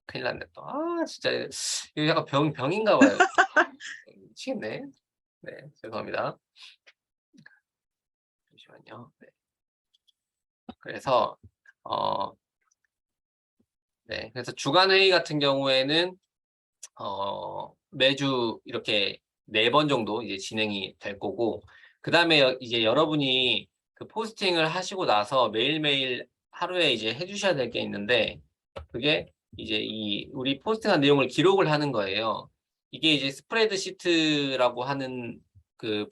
큰일 났네 또. 아 진짜 이거 약간 병인가 봐요. 미치겠네. 네 죄송합니다. 잠시만요. 네. 그래서 어 네 그래서 주간 회의 같은 경우에는 매주 이렇게 4번 정도 이제 진행이 될 거고, 그다음에 이제 여러분이 그 포스팅을 하시고 나서 매일매일 하루에 이제 해 주셔야 될 게 있는데, 그게 이제 이 우리 포스팅한 내용을 기록을 하는 거예요. 이게 이제 스프레드시트라고 하는 그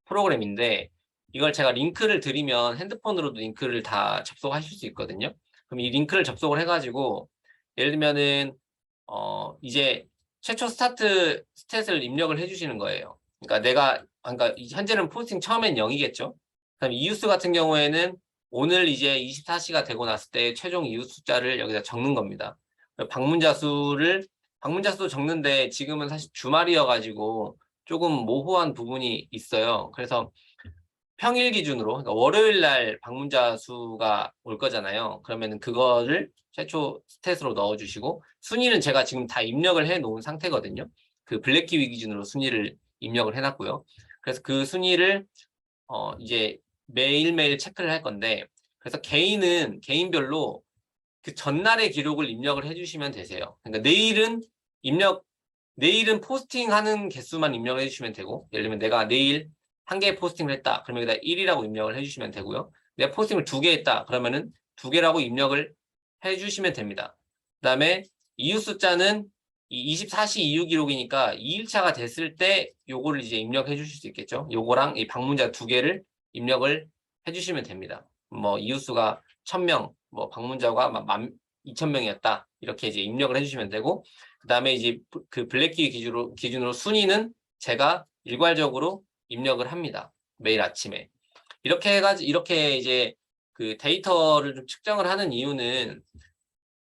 프로그램인데, 이걸 제가 링크를 드리면 핸드폰으로도 링크를 다 접속하실 수 있거든요. 그럼 이 링크를 접속을 해 가지고 예를 들면은 이제 최초 스타트 스탯을 입력을 해 주시는 거예요. 그러니까 현재는 포스팅 처음엔 0이겠죠. 그다음에 이웃수 같은 경우에는 오늘 이제 24시가 되고 났을 때 최종 이웃 숫자를 여기다 적는 겁니다. 방문자 수도 적는데 지금은 사실 주말이어 가지고 조금 모호한 부분이 있어요. 그래서 평일 기준으로, 그러니까 월요일 날 방문자 수가 올 거잖아요. 그러면은 그거를 최초 스탯으로 넣어 주시고, 순위는 제가 지금 다 입력을 해 놓은 상태거든요. 그 블랙키위 기준으로 순위를 입력을 해 놨고요. 그래서 그 순위를 이제 매일매일 체크를 할 건데, 그래서 개인별로 그 전날의 기록을 입력을 해 주시면 되세요. 그러니까 내일은 포스팅하는 개수만 입력을 해 주시면 되고, 예를 들면 내가 내일 1개 포스팅을 했다. 그러면 여기다 1이라고 입력을 해 주시면 되고요. 내가 포스팅을 2개 했다. 그러면은 2개라고 입력을 해 주시면 됩니다. 그다음에 이웃 숫자는 이 24시 이후 기록이니까 2일차가 됐을 때 요거를 이제 입력해 주실 수 있겠죠. 요거랑 이 방문자 2개를 입력을 해 주시면 됩니다. 뭐 이웃 수가 1000명, 뭐 방문자가 2000명이었다. 이렇게 이제 입력을 해 주시면 되고, 그다음에 이제 그 블랙키 기준으로 순위는 제가 일괄적으로 입력을 합니다. 매일 아침에. 이렇게 이제 그 데이터를 좀 측정을 하는 이유는,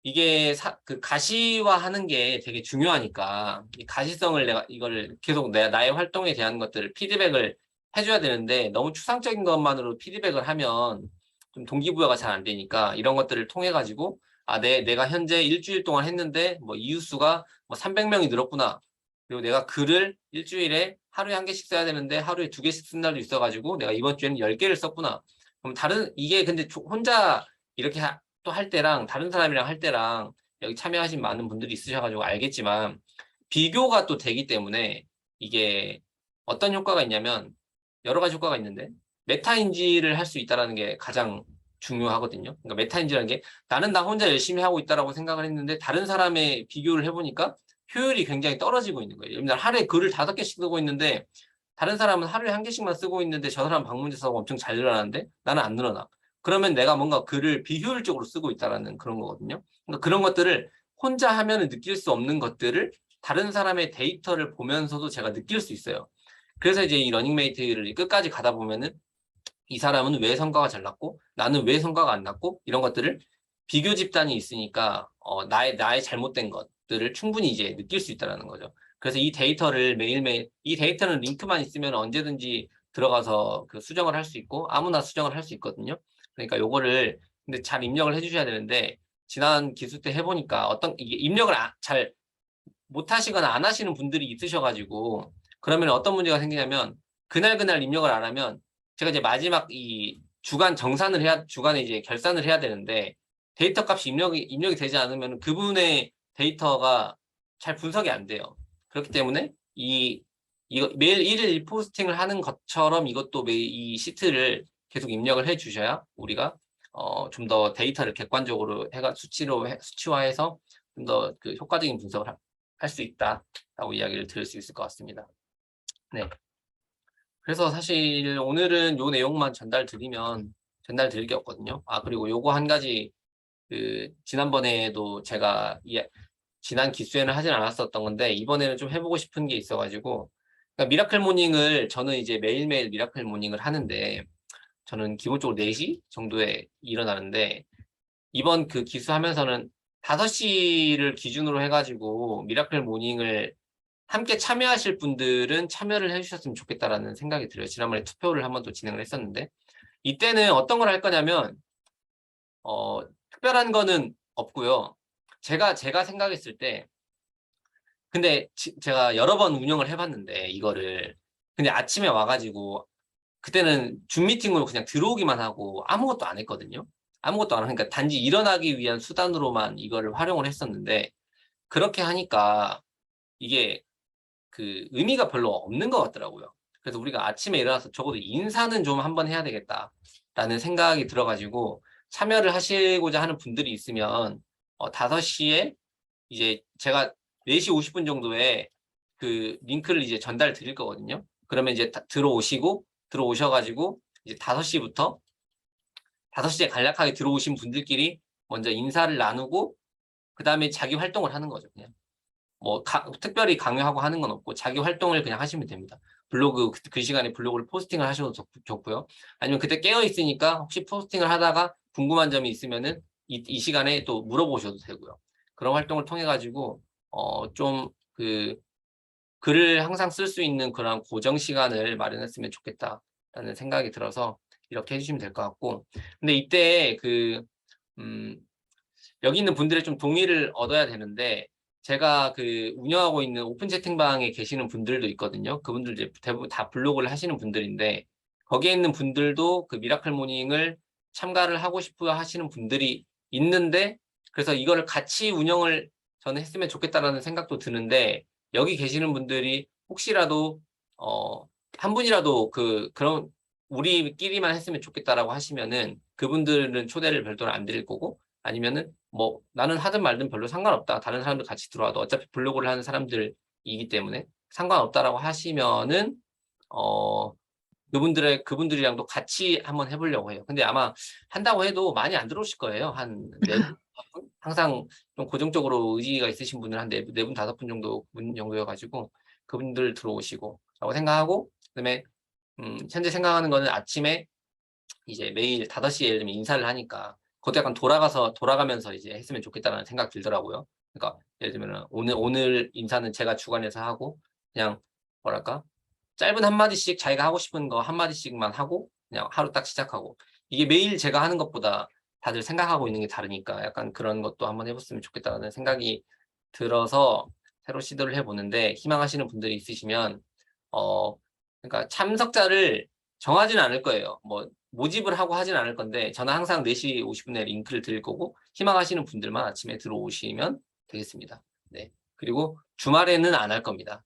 이게 그 가시화하는 게 되게 중요하니까, 이 가시성을 내가 이거를 계속 나의 활동에 대한 것들을 피드백을 해줘야 되는데, 너무 추상적인 것만으로 피드백을 하면 좀 동기부여가 잘 안 되니까, 이런 것들을 통해 가지고 내가 현재 일주일 동안 했는데 뭐 이웃수가 뭐 300명이 늘었구나. 그리고 내가 글을 일주일에 하루에 1개씩 써야 되는데 하루에 2개씩 쓴 날도 있어가지고 내가 이번 주에는 10개를 썼구나. 그럼 이게 근데 혼자 이렇게 또 할 때랑 다른 사람이랑 할 때랑, 여기 참여하신 많은 분들이 있으셔가지고 알겠지만 비교가 또 되기 때문에, 이게 어떤 효과가 있냐면, 여러 가지 효과가 있는데 메타인지를 할 수 있다는 게 가장 중요하거든요. 그러니까 메타인지라는 게, 나는 나 혼자 열심히 하고 있다라고 생각을 했는데 다른 사람의 비교를 해보니까 효율이 굉장히 떨어지고 있는 거예요. 예를 들면 하루에 글을 5개씩 쓰고 있는데 다른 사람은 하루에 1개씩만 쓰고 있는데 저 사람 방문자 수가 엄청 잘 늘어나는데 나는 안 늘어나. 그러면 내가 뭔가 글을 비효율적으로 쓰고 있다라는 그런 거거든요. 그러니까 그런 것들을 혼자 하면 느낄 수 없는 것들을 다른 사람의 데이터를 보면서도 제가 느낄 수 있어요. 그래서 이제 이 러닝메이트를 끝까지 가다 보면은 이 사람은 왜 성과가 잘 났고 나는 왜 성과가 안 났고, 이런 것들을 비교 집단이 있으니까 나의 잘못된 것들을 충분히 이제 느낄 수 있다는 거죠. 그래서 이 데이터를 매일매일, 이 데이터는 링크만 있으면 언제든지 들어가서 그 수정을 할 수 있고 아무나 수정을 할 수 있거든요. 그러니까 요거를 근데 잘 입력을 해주셔야 되는데, 지난 기수 때 해보니까 이게 입력을 잘 못하시거나 안 하시는 분들이 있으셔가지고, 그러면 어떤 문제가 생기냐면, 그날 입력을 안 하면 제가 이제 마지막 이 주간에 이제 결산을 해야 되는데, 데이터 값이 입력이 되지 않으면 그분의 데이터가 잘 분석이 안 돼요. 그렇기 때문에 이거 매일 1일 포스팅을 하는 것처럼 이것도 매일 이 시트를 계속 입력을 해 주셔야 우리가 좀 더 데이터를 객관적으로 수치화해서 좀 더 그 효과적인 분석을 할 수 있다라고 이야기를 드릴 수 있을 것 같습니다. 네. 그래서 사실 오늘은 요 내용만 전달 드릴 게 없거든요. 그리고 요거 한 가지, 지난번에도 제가 지난 기수에는 하진 않았었던 건데 이번에는 좀 해보고 싶은 게 있어가지고, 그러니까 미라클 모닝을 저는 이제 매일매일 미라클 모닝을 하는데, 저는 기본적으로 4시 정도에 일어나는데, 이번 그 기수하면서는 5시를 기준으로 해가지고 미라클 모닝을 함께 참여하실 분들은 참여를 해주셨으면 좋겠다라는 생각이 들어요. 지난번에 투표를 한번 또 진행을 했었는데, 이때는 어떤 걸 할 거냐면 특별한 거는 없고요. 제가 생각했을 때 근데 제가 여러 번 운영을 해봤는데 이거를 근데 아침에 와가지고 그때는 줌 미팅으로 그냥 들어오기만 하고 아무것도 안 했거든요. 아무것도 안 하니까 단지 일어나기 위한 수단으로만 이거를 활용을 했었는데 그렇게 하니까 이게 그 의미가 별로 없는 것 같더라고요. 그래서 우리가 아침에 일어나서 적어도 인사는 좀 한번 해야 되겠다라는 생각이 들어가지고 참여를 하시고자 하는 분들이 있으면 5시에 이제 제가 4시 50분 정도에 그 링크를 이제 전달 드릴 거거든요. 그러면 이제 들어오셔가지고 이제 5시부터 5시에 간략하게 들어오신 분들끼리 먼저 인사를 나누고 그 다음에 자기 활동을 하는 거죠. 그냥 뭐 특별히 강요하고 하는 건 없고 자기 활동을 그냥 하시면 됩니다. 블로그 그 시간에 블로그를 포스팅을 하셔도 좋고요. 아니면 그때 깨어 있으니까 혹시 포스팅을 하다가 궁금한 점이 있으면은 이 시간에 또 물어보셔도 되고요. 그런 활동을 통해 가지고 좀 그 글을 항상 쓸 수 있는 그런 고정 시간을 마련했으면 좋겠다라는 생각이 들어서 이렇게 해주시면 될 것 같고, 근데 이때 여기 있는 분들의 좀 동의를 얻어야 되는데 제가 그 운영하고 있는 오픈 채팅방에 계시는 분들도 있거든요. 그분들 이제 대부분 다 블로그를 하시는 분들인데 거기에 있는 분들도 그 미라클 모닝을 참가를 하고 싶어 하시는 분들이 있는데 그래서 이거를 같이 운영을 저는 했으면 좋겠다라는 생각도 드는데 여기 계시는 분들이 혹시라도 한 분이라도 그런 우리끼리만 했으면 좋겠다라고 하시면은 그분들은 초대를 별도로 안 드릴 거고 아니면은 뭐 나는 하든 말든 별로 상관없다. 다른 사람들 같이 들어와도 어차피 블로그를 하는 사람들이기 때문에 상관없다라고 하시면은 그분들이랑도 같이 한번 해보려고 해요. 근데 아마 한다고 해도 많이 안 들어오실 거예요. 한 4분? 항상 좀 고정적으로 의지가 있으신 분들 한 4분, 5분 정도여가지고 그분들 들어오시고 라고 생각하고 그다음에 현재 생각하는 거는 아침에 이제 매일 5시에 예를 들면 인사를 하니까 그것도 약간 돌아가면서 이제 했으면 좋겠다는 생각 들더라고요. 그러니까 예를 들면 오늘 인사는 제가 주관해서 하고 그냥 뭐랄까 짧은 한마디씩 자기가 하고 싶은 거 한마디씩만 하고 그냥 하루 딱 시작하고 이게 매일 제가 하는 것보다 다들 생각하고 있는 게 다르니까 약간 그런 것도 한번 해봤으면 좋겠다는 생각이 들어서 새로 시도를 해보는데 희망하시는 분들이 있으시면 그러니까 참석자를 정하지는 않을 거예요. 뭐 모집을 하고 하진 않을 건데 저는 항상 4시 50분에 링크를 드릴 거고 희망하시는 분들만 아침에 들어오시면 되겠습니다. 네. 그리고 주말에는 안 할 겁니다.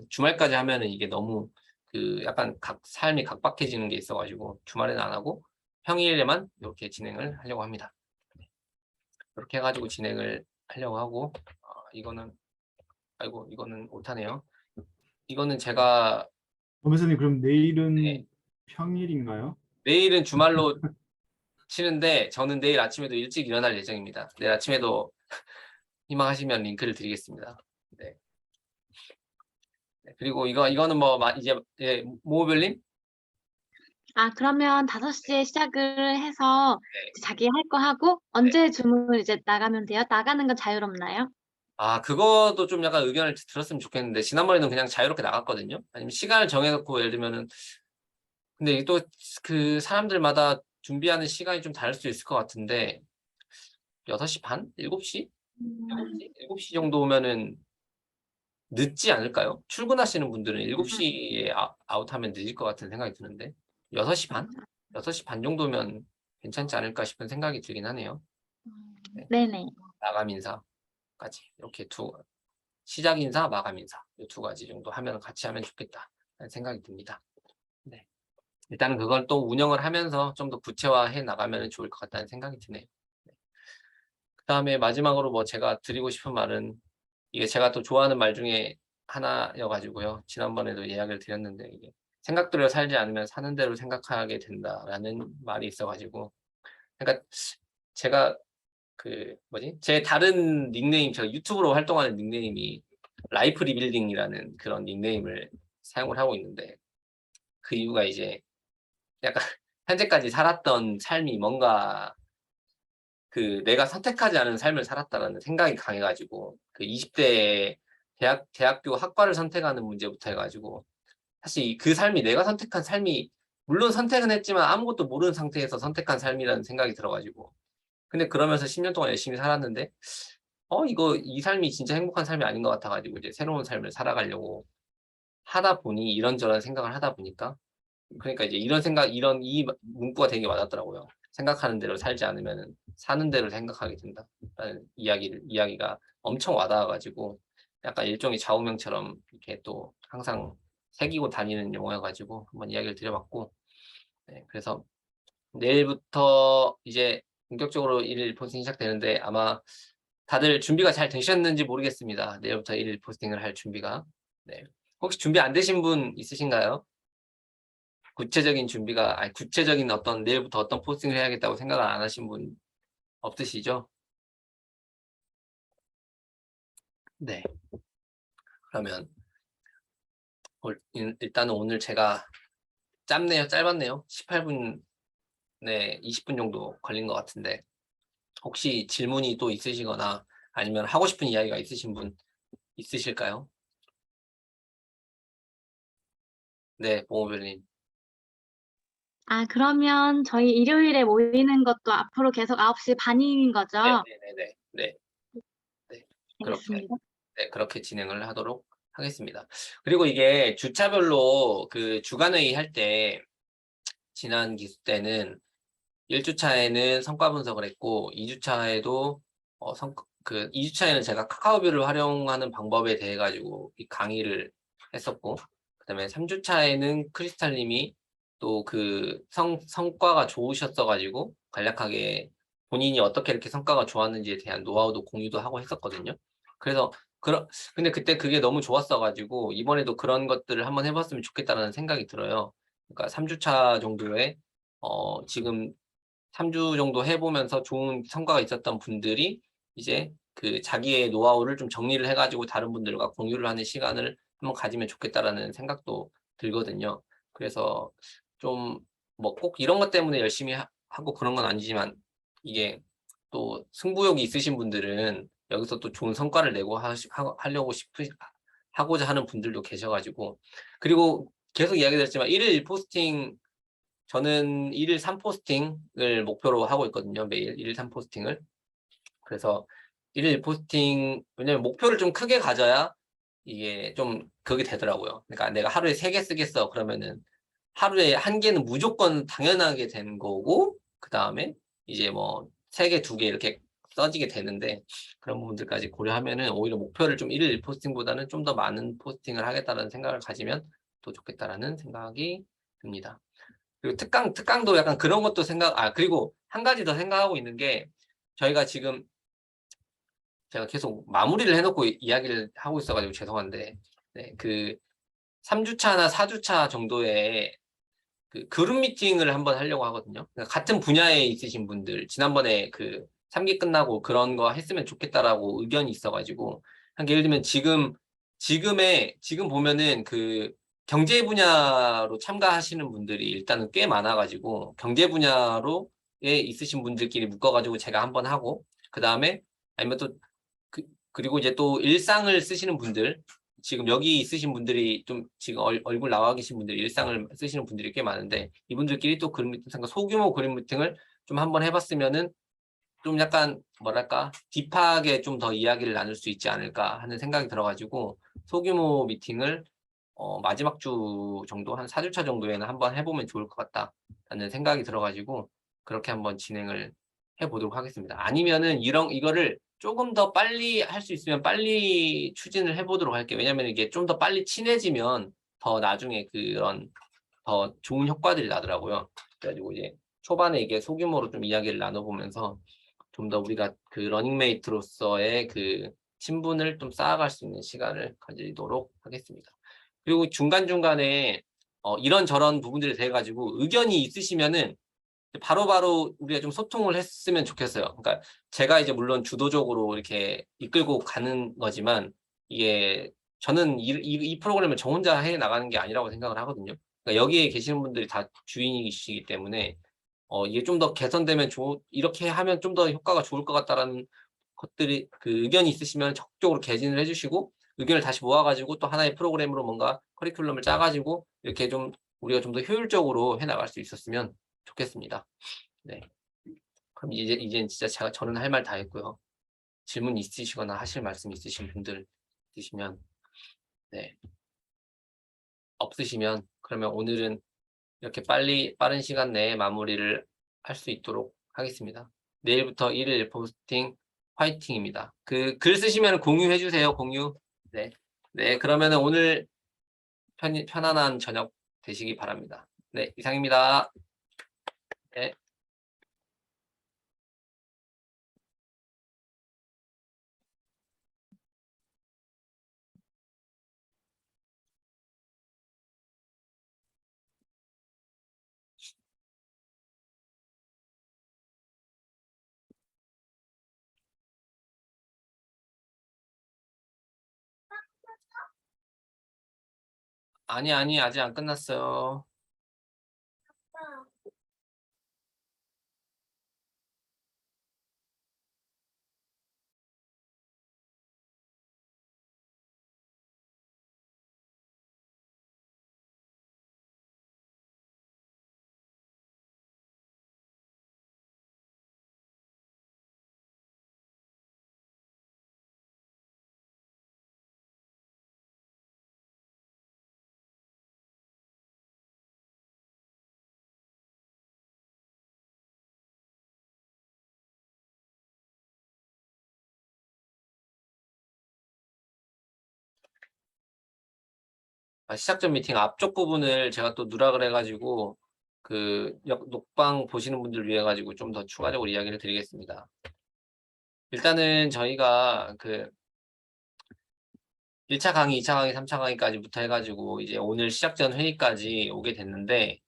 주말까지 하면은 이게 너무 그 약간 삶이 각박해지는 게 있어가지고 주말에는 안 하고 평일에만 이렇게 진행을 하려고 합니다. 이렇게 해가지고 진행을 하려고 하고 이거는 아이고 이거는 못하네요. 이거는 제가 변호사님, 그럼 네, 내일은 평일인가요? 내일은 주말로 치는데 저는 내일 아침에도 일찍 일어날 예정입니다. 내일 아침에도 희망하시면 링크를 드리겠습니다. 네. 그리고 이거는 뭐 이제 예, 모모별님? 아, 그러면 5시에 시작을 해서 네. 이제 자기 할 거 하고 네. 언제 주문을 이제 나가면 돼요? 나가는 건 자유롭나요? 그거도 좀 약간 의견을 들었으면 좋겠는데 지난번에는 그냥 자유롭게 나갔거든요. 아니면 시간을 정해놓고 예를 들면은 근데 또 그 사람들마다 준비하는 시간이 좀 다를 수 있을 것 같은데 6시 반? 7시? 7시 정도면은 늦지 않을까요? 출근하시는 분들은 7시에 아웃하면 늦을 것 같은 생각이 드는데 6시 반? 6시 반 정도면 괜찮지 않을까 싶은 생각이 들긴 하네요. 네. 네네. 마감 인사까지 이렇게 시작 인사, 마감 인사 이 2가지 정도 하면 같이 하면 좋겠다 라는 생각이 듭니다. 네. 일단은 그걸 또 운영을 하면서 좀 더 구체화해 나가면 좋을 것 같다는 생각이 드네요. 네. 그 다음에 마지막으로 뭐 제가 드리고 싶은 말은 이게 제가 또 좋아하는 말 중에 하나여가지고요. 지난번에도 이야기를 드렸는데 이게 생각대로 살지 않으면 사는 대로 생각하게 된다라는 말이 있어가지고 그러니까 제가 제 다른 닉네임 제가 유튜브로 활동하는 닉네임이 라이프 리빌딩이라는 그런 닉네임을 사용을 하고 있는데 그 이유가 이제 약간 현재까지 살았던 삶이 뭔가 내가 선택하지 않은 삶을 살았다라는 생각이 강해가지고 그 20대 대학교 학과를 선택하는 문제부터 해가지고 사실 그 삶이 내가 선택한 삶이 물론 선택은 했지만 아무것도 모르는 상태에서 선택한 삶이라는 생각이 들어가지고 근데 그러면서 10년 동안 열심히 살았는데 이거 이 삶이 진짜 행복한 삶이 아닌 것 같아가지고 이제 새로운 삶을 살아가려고 하다 보니 이런저런 생각을 하다 보니까 그러니까 이제 이런 생각 이런 이 문구가 되게 와닿더라고요. 생각하는 대로 살지 않으면 사는 대로 생각하게 된다라는 이야기가 엄청 와닿아가지고 약간 일종의 좌우명처럼 이렇게 또 항상 새기고 다니는 용어여가지고 한번 이야기를 드려봤고 네, 그래서 내일부터 이제 본격적으로 일일 포스팅 시작되는데 아마 다들 준비가 잘 되셨는지 모르겠습니다. 내일부터 일일 포스팅을 할 준비가. 네. 혹시 준비 안 되신 분 있으신가요? 구체적인 어떤 내일부터 어떤 포스팅을 해야겠다고 생각을 안 하신 분 없으시죠? 네. 그러면 일단은 오늘 제가 짧았네요. 18분, 네, 20분 정도 걸린 것 같은데 혹시 질문이 또 있으시거나 아니면 하고 싶은 이야기가 있으신 분 있으실까요? 네, 봉호별님. 아, 그러면 저희 일요일에 모이는 것도 앞으로 계속 9시 반인 거죠? 네네네네. 네. 네. 그렇게. 알겠습니다. 네, 그렇게 진행을 하도록 하겠습니다. 그리고 이게 주차별로 그 주간회의 할 때 지난 기수 때는 1주차에는 성과 분석을 했고 2주차에도 2주차에는 제가 카카오뷰를 활용하는 방법에 대해 가지고 이 강의를 했었고 그다음에 3주차에는 크리스탈님이 또 그 성과가 좋으셨어 가지고 간략하게 본인이 어떻게 이렇게 성과가 좋았는지에 대한 노하우도 공유도 하고 했었거든요. 그래서 근데 그때 그게 너무 좋았어 가지고 이번에도 그런 것들을 한번 해봤으면 좋겠다는 생각이 들어요. 그러니까 3주차 정도에 지금 3주 정도 해보면서 좋은 성과가 있었던 분들이 이제 그 자기의 노하우를 좀 정리를 해가지고 다른 분들과 공유를 하는 시간을 한번 가지면 좋겠다라는 생각도 들거든요. 그래서 좀 뭐 꼭 이런 것 때문에 열심히 하고 그런 건 아니지만 이게 또 승부욕이 있으신 분들은 여기서 또 좋은 성과를 내고 하려고 하고자 하는 분들도 계셔가지고 그리고 계속 이야기 드렸지만 1일 1포스팅 저는 1일 3포스팅을 목표로 하고 있거든요. 매일 1일 3포스팅을. 그래서 1일 1포스팅, 왜냐면 목표를 좀 크게 가져야 이게 좀 그게 되더라고요. 그러니까 내가 하루에 3개 쓰겠어. 그러면은 하루에 1개는 무조건 당연하게 된 거고, 그 다음에 이제 뭐 3개, 2개 이렇게 써지게 되는데 그런 부분들까지 고려하면은 오히려 목표를 좀 1일 1포스팅보다는 좀 더 많은 포스팅을 하겠다는 생각을 가지면 더 좋겠다라는 생각이 듭니다. 그리고 특강도 약간 그런 것도 그리고 한 가지 더 생각하고 있는 게 저희가 지금 제가 계속 마무리를 해놓고 이야기를 하고 있어가지고 죄송한데, 네, 그 3주차나 4주차 정도의 그 그룹 미팅을 한번 하려고 하거든요. 그러니까 같은 분야에 있으신 분들, 지난번에 그 3기 끝나고 그런 거 했으면 좋겠다라고 의견이 있어가지고, 예를 들면 지금 보면은 그 경제 분야로 참가하시는 분들이 일단은 꽤 많아가지고, 경제 분야로에 있으신 분들끼리 묶어가지고 제가 한번 하고, 그 다음에 아니면 또 그리고 이제 또 일상을 쓰시는 분들, 지금 여기 있으신 분들이 좀 지금 얼굴 나와 계신 분들이 일상을 쓰시는 분들이 꽤 많은데 이분들끼리 또 그림 미팅 소규모 그림 미팅을 좀 한번 해봤으면은 좀 약간 뭐랄까 딥하게 좀 더 이야기를 나눌 수 있지 않을까 하는 생각이 들어가지고 소규모 미팅을 마지막 주 정도 한 4주차 정도에는 한번 해보면 좋을 것 같다라는 생각이 들어가지고 그렇게 한번 진행을 해보도록 하겠습니다. 아니면은 이거를 조금 더 빨리 할 수 있으면 빨리 추진을 해보도록 할게요. 왜냐면 이게 좀 더 빨리 친해지면 더 나중에 그런 더 좋은 효과들이 나더라고요. 그래가지고 이제 초반에 이게 소규모로 좀 이야기를 나눠보면서 좀 더 우리가 그 러닝메이트로서의 그 친분을 좀 쌓아갈 수 있는 시간을 가지도록 하겠습니다. 그리고 중간중간에 이런저런 부분들에 대해 가지고 의견이 있으시면은 바로바로 우리가 좀 소통을 했으면 좋겠어요. 그러니까 제가 이제 물론 주도적으로 이렇게 이끌고 가는 거지만 이게 저는 이 프로그램을 저 혼자 해 나가는 게 아니라고 생각을 하거든요. 그러니까 여기에 계시는 분들이 다 주인이시기 때문에 이게 좀 더 개선되면 이렇게 하면 좀 더 효과가 좋을 것 같다라는 것들이 그 의견이 있으시면 적극적으로 개진을 해주시고 의견을 다시 모아가지고 또 하나의 프로그램으로 뭔가 커리큘럼을 짜가지고 이렇게 좀 우리가 좀 더 효율적으로 해 나갈 수 있었으면 좋겠습니다. 네. 그럼 이제 진짜 저는 할 말 다 했고요. 질문 있으시거나 하실 말씀 있으신 분들 있으시면, 네. 없으시면, 그러면 오늘은 이렇게 빠른 시간 내에 마무리를 할 수 있도록 하겠습니다. 내일부터 1일 포스팅 화이팅입니다. 그 글 쓰시면 공유해 주세요. 공유. 네. 네, 그러면 오늘 편안한 저녁 되시기 바랍니다. 네, 이상입니다. 네. 아니, 아직 안 끝났어요. 시작 전 미팅 앞쪽 부분을 제가 또 누락을 해가지고 그 녹방 보시는 분들 위해 가지고 좀 더 추가적으로 이야기를 드리겠습니다. 일단은 저희가 그 1차 강의, 2차 강의, 3차 강의까지부터 해가지고 이제 오늘 시작 전 회의까지 오게 됐는데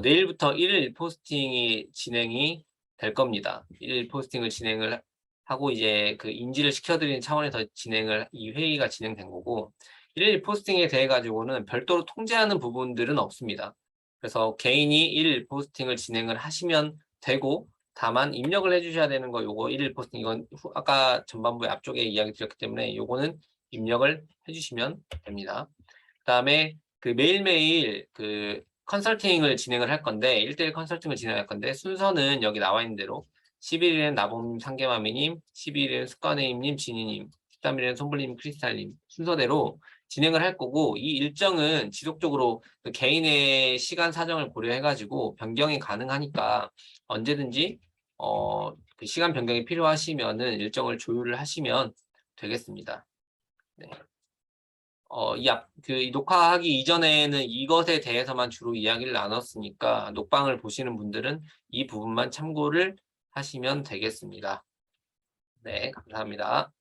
내일부터 1일 포스팅이 진행이 될 겁니다. 1일 포스팅을 진행을 하고 이제 그 인지를 시켜드리는 차원에서 이 회의가 진행된 거고 1일 포스팅에 대해 가지고는 별도로 통제하는 부분들은 없습니다. 그래서 개인이 1일 포스팅을 진행을 하시면 되고 다만 입력을 해주셔야 되는 거 요거 1일 포스팅 이건 아까 전반부에 앞쪽에 이야기 드렸기 때문에 요거는 입력을 해주시면 됩니다. 그 다음에 그 매일매일 그 컨설팅을 진행을 할 건데 1대1 컨설팅을 진행할 건데 순서는 여기 나와 있는 대로 11일엔 나봄님, 상계마미님, 12일엔 습관의임님, 진희님, 13일엔 손불님, 크리스탈님 순서대로 진행을 할 거고 이 일정은 지속적으로 그 개인의 시간 사정을 고려해가지고 변경이 가능하니까 언제든지 그 시간 변경이 필요하시면은 일정을 조율을 하시면 되겠습니다. 네. 이 녹화하기 이전에는 이것에 대해서만 주로 이야기를 나눴으니까 녹방을 보시는 분들은 이 부분만 참고를 하시면 되겠습니다. 네, 감사합니다.